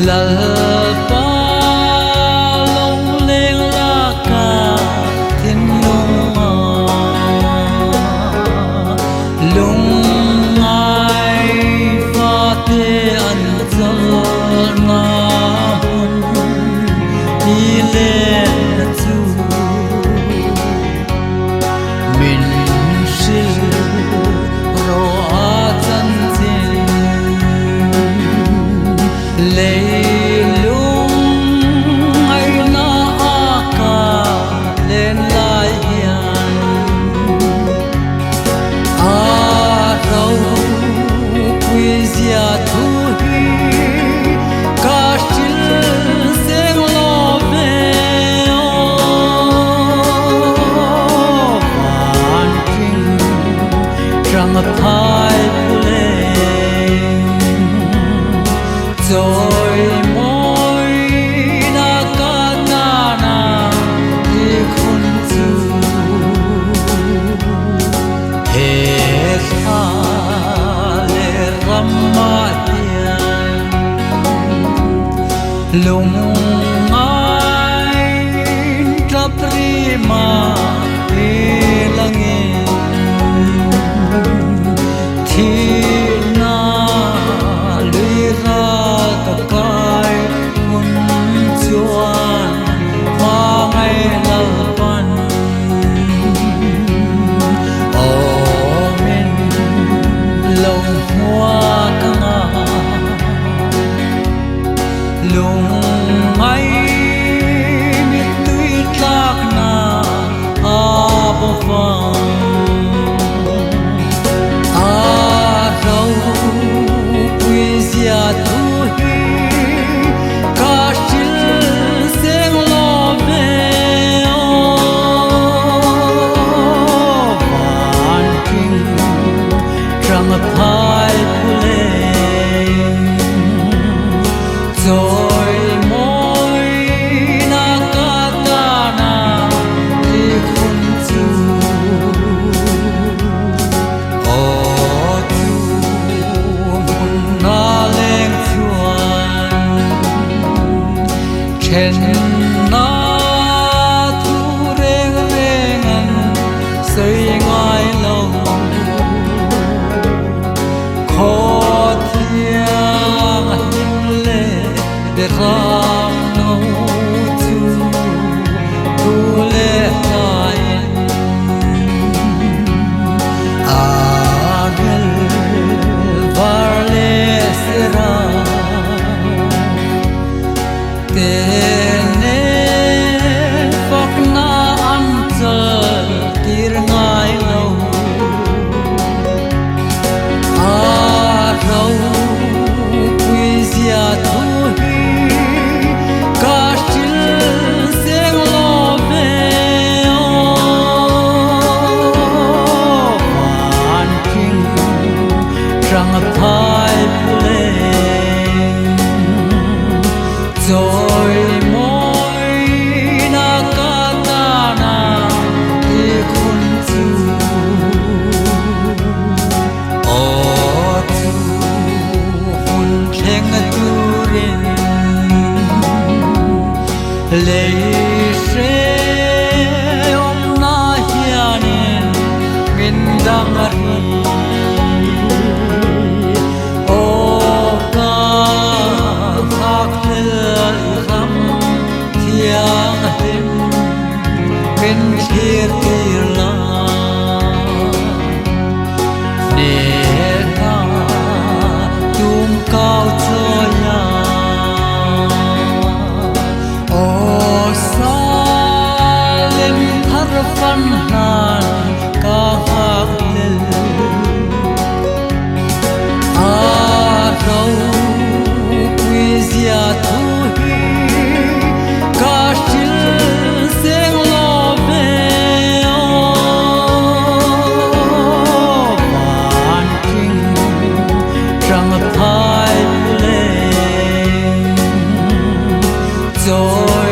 lalpa long leng la ka thiên lung lung ai pha te an zal na hun đi lên chu mình sil ro a chân tin lê thái lên rồi môi na ca na na đi khôn chu hết xa lệ ram ma hiền lung ai trap rima langin na lira ka kai mun chuan ma ngai lalpan o min long hoa ka nga lung mai mi tui tlak na a bo vang tu hi ka shil seng lo ve o van king trăng thái pule rồi môi na ka ta na đi khôn chu chen na thu reng reng an soi ngai lo kho thiang him le de ram no tu tu le tai a gel var le sera te thái pule rồi môi na ca ta na đi khôn chu o tu hun theng tu rin lê se om na hianin min dang ri bên kia kia la nè na tum cao cho ya o sa lem har fan han ka hak lel a rau quy zia tu hi ka shil seng lo ve o van king trăng thái pule rồi